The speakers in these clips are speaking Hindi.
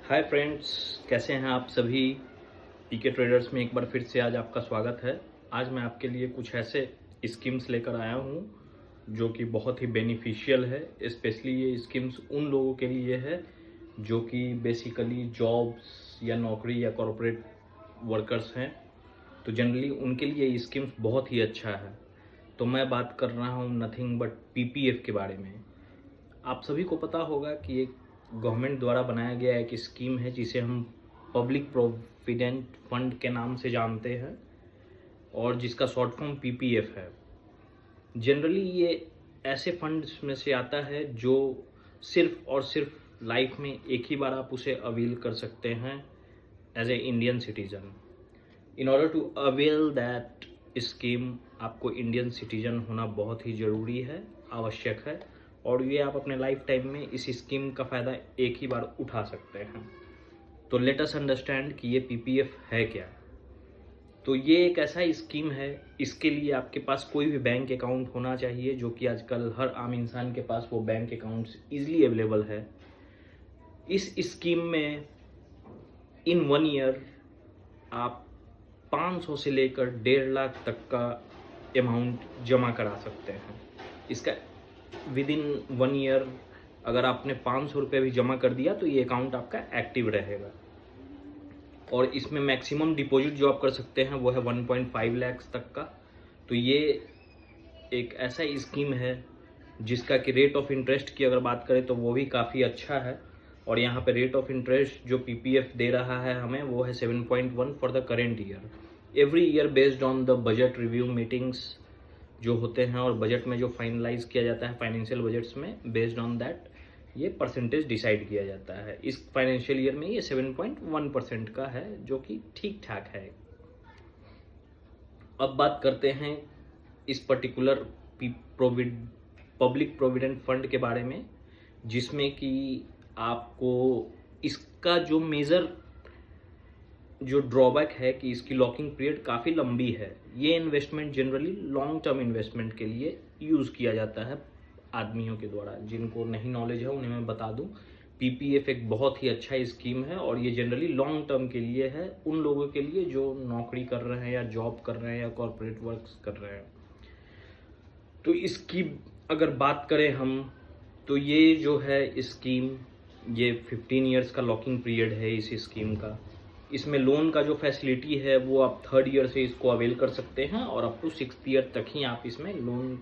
हाय फ्रेंड्स, कैसे हैं आप सभी। पीके ट्रेडर्स में एक बार फिर से आज आपका स्वागत है। आज मैं आपके लिए कुछ ऐसे स्कीम्स लेकर आया हूं जो कि बहुत ही बेनिफिशियल है। स्पेशली ये स्कीम्स उन लोगों के लिए है जो कि बेसिकली जॉब्स या नौकरी या कॉरपोरेट वर्कर्स हैं। तो जनरली उनके लिए ये स्कीम्स बहुत ही अच्छा है। तो मैं बात कर रहा हूँ नथिंग बट पीपीएफ के बारे में। आप सभी को पता होगा कि एक गवर्नमेंट द्वारा बनाया गया एक स्कीम है जिसे हम पब्लिक प्रोविडेंट फंड के नाम से जानते हैं और जिसका शॉर्ट फॉर्म पीपीएफ है। जनरली ये ऐसे फंड्स में से आता है जो सिर्फ और सिर्फ लाइफ में एक ही बार आप उसे अवेल कर सकते हैं as a Indian citizen. In order to avail that scheme आपको इंडियन सिटीजन होना बहुत ही ज़रूरी है, आवश्यक है, और ये आप अपने लाइफ टाइम में इस स्कीम का फ़ायदा एक ही बार उठा सकते हैं। तो लेट अस अंडरस्टैंड कि ये पीपीएफ है क्या। तो ये एक ऐसा स्कीम है, इसके लिए आपके पास कोई भी बैंक अकाउंट होना चाहिए, जो कि आजकल हर आम इंसान के पास वो बैंक अकाउंट्स ईजिली अवेलेबल है। इस स्कीम में इन 1 ईयर आप 500 से लेकर 1.5 लाख तक का अमाउंट जमा करा सकते हैं। इसका विद इन 1 ईयर अगर आपने 500 रुपये भी जमा कर दिया तो ये अकाउंट आपका एक्टिव रहेगा। और इसमें मैक्सिमम डिपॉजिट जो आप कर सकते हैं वो है 1.5 लाख तक का। तो ये एक ऐसा स्कीम है जिसका कि रेट ऑफ इंटरेस्ट की अगर बात करें तो वो भी काफ़ी अच्छा है। और यहाँ पे रेट ऑफ इंटरेस्ट जो पीपीएफ दे रहा है हमें वो है 7.1 for the current year. Every year based on the budget review meetings जो होते हैं और बजट में जो फाइनलाइज किया जाता है फाइनेंशियल बजट्स में, बेस्ड ऑन दैट ये परसेंटेज डिसाइड किया जाता है। इस फाइनेंशियल ईयर में ये 7.1% का है, जो कि ठीक ठाक है। अब बात करते हैं इस पर्टिकुलर पब्लिक प्रोविडेंट फंड के बारे में, जिसमें कि आपको इसका जो मेजर जो ड्रॉबैक है कि इसकी लॉकिंग पीरियड काफ़ी लंबी है। ये investment generally long term investment के लिए यूज़ किया जाता है आदमियों के द्वारा। जिनको नहीं नॉलेज है उन्हें मैं बता दूं, पीपीएफ एक बहुत ही अच्छा स्कीम है और ये जनरली लॉन्ग टर्म के लिए है, उन लोगों के लिए जो नौकरी कर रहे हैं या जॉब कर रहे हैं या कॉरपोरेट वर्क्स कर रहे हैं। तो इसकी अगर बात करें हम, तो ये जो है स्कीम, ये 15 ईयर्स का लॉकिंग पीरियड है इस स्कीम का। इसमें लोन का जो फैसिलिटी है वो आप 3rd ईयर से इसको अवेल कर सकते हैं और अप टू 6th ईयर तक ही आप इसमें लोन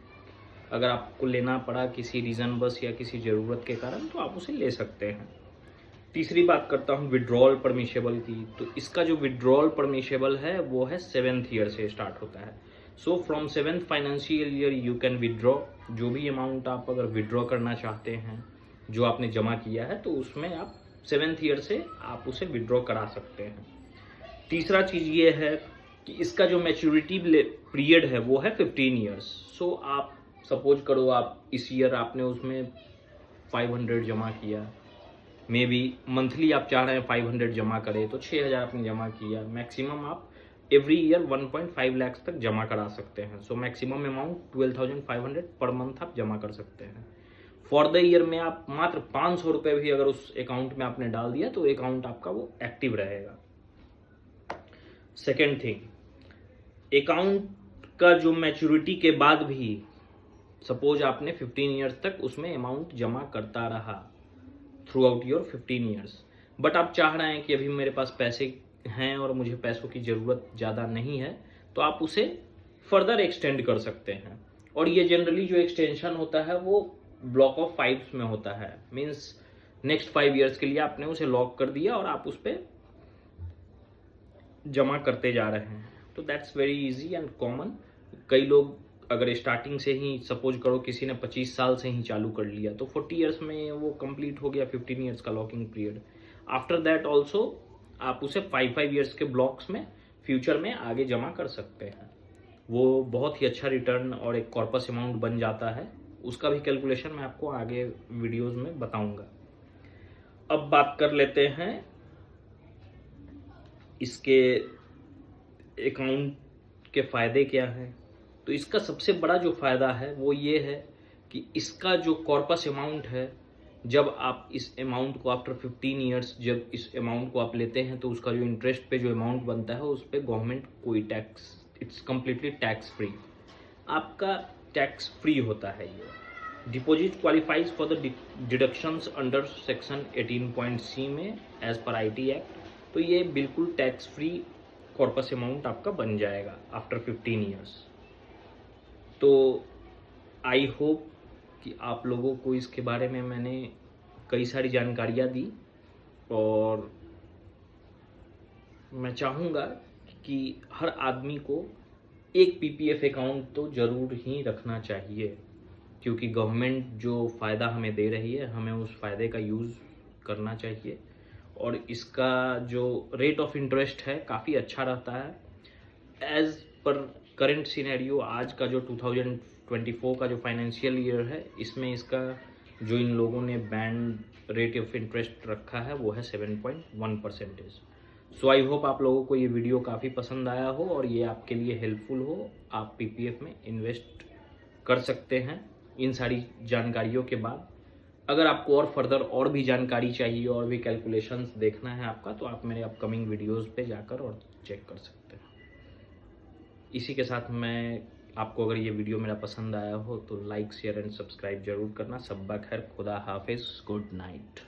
अगर आपको लेना पड़ा किसी रीज़न बस या किसी ज़रूरत के कारण तो आप उसे ले सकते हैं। तीसरी बात करता हूँ विड्रॉल परमिशेबल की। तो इसका जो विड्रॉल परमिशेबल है वो है 7th ईयर से स्टार्ट होता है। So from 7th financial year you can withdraw. जो भी अमाउंट आप अगर विड्रॉ करना चाहते हैं जो आपने जमा किया है तो उसमें आप 7th ईयर से आप उसे विड्रॉ करा सकते हैं। तीसरा चीज़ ये है कि इसका जो मैच्योरिटी पीरियड है वो है 15 ईयर्स। सो आप सपोज करो आप इस ईयर आपने उसमें 500 जमा किया, मे बी मंथली आप चाह रहे हैं 500 जमा करें तो 6000 आपने जमा किया। मैक्सिमम आप एवरी ईयर 1.5 लाख तक जमा करा सकते हैं। So maximum amount 12,500 per month आप जमा कर सकते हैं। फॉर द ईयर में आप मात्र 500 रुपये भी अगर उस अकाउंट में आपने डाल दिया तो अकाउंट आपका वो एक्टिव रहेगा। सेकेंड थिंग, अकाउंट का जो मैच्योरिटी के बाद भी सपोज आपने 15 ईयर्स तक उसमें अमाउंट जमा करता रहा through out your 15 years, but आप चाह रहे हैं कि अभी मेरे पास पैसे हैं और मुझे पैसों की ज़रूरत ज़्यादा नहीं है, तो आप उसे फर्दर एक्सटेंड कर सकते हैं। और ये जनरली जो एक्सटेंशन होता है वो ब्लॉक ऑफ 5 में होता है। मीन्स नेक्स्ट 5 ईयर्स के लिए आपने उसे लॉक कर दिया और आप उस पर जमा करते जा रहे हैं। तो that's very easy and common. कई लोग अगर स्टार्टिंग से ही सपोज करो किसी ने 25 साल से ही चालू कर लिया तो 40 ईयर्स में वो कंप्लीट हो गया 15 ईयर्स का locking period. After that also आप उसे 5 ईयर्स के ब्लॉक्स में फ्यूचर में आगे जमा कर सकते हैं। वो बहुत ही अच्छा रिटर्न और एक कॉर्पस अमाउंट बन जाता है। उसका भी कैलकुलेशन मैं आपको आगे वीडियोज़ में बताऊँगा। अब बात कर लेते हैं इसके अकाउंट के फ़ायदे क्या हैं। तो इसका सबसे बड़ा जो फ़ायदा है वो ये है कि इसका जो कॉर्पस अमाउंट है जब आप इस अमाउंट को आफ्टर 15 ईयर्स जब इस अमाउंट को आप लेते हैं तो उसका जो इंटरेस्ट पे जो अमाउंट बनता है उस पर गवर्नमेंट कोई tax, it's completely tax free, आपका टैक्स फ्री होता है ये। Deposit qualifies for the deductions under section 18.c में एज पर IT एक्ट, तो ये बिल्कुल टैक्स फ्री कॉर्पस अमाउंट आपका बन जाएगा आफ्टर 15 ईयर्स। तो आई होप कि आप लोगों को इसके बारे में मैंने कई सारी जानकारियाँ दी, और मैं चाहूँगा कि हर आदमी को एक PPF अकाउंट तो ज़रूर ही रखना चाहिए, क्योंकि गवर्नमेंट जो फ़ायदा हमें दे रही है हमें उस फ़ायदे का यूज़ करना चाहिए। और इसका जो रेट ऑफ इंटरेस्ट है काफ़ी अच्छा रहता है एज़ पर करंट सिनेरियो। आज का जो 2024 का जो फाइनेंशियल ईयर है इसमें इसका जो इन लोगों ने बैंड रेट ऑफ इंटरेस्ट रखा है वो है 7.1%। सो आई होप आप लोगों को ये वीडियो काफ़ी पसंद आया हो और ये आपके लिए हेल्पफुल हो। आप PPF में इन्वेस्ट कर सकते हैं इन सारी जानकारियों के बाद। अगर आपको और फर्दर और भी जानकारी चाहिए और भी कैलकुलेशंस देखना है आपका, तो आप मेरे अपकमिंग वीडियोस पे जाकर और चेक कर सकते हैं। इसी के साथ मैं आपको अगर ये वीडियो मेरा पसंद आया हो तो लाइक शेयर एंड सब्सक्राइब जरूर करना। सब्बा खैर, खुदा हाफिज़, गुड नाइट।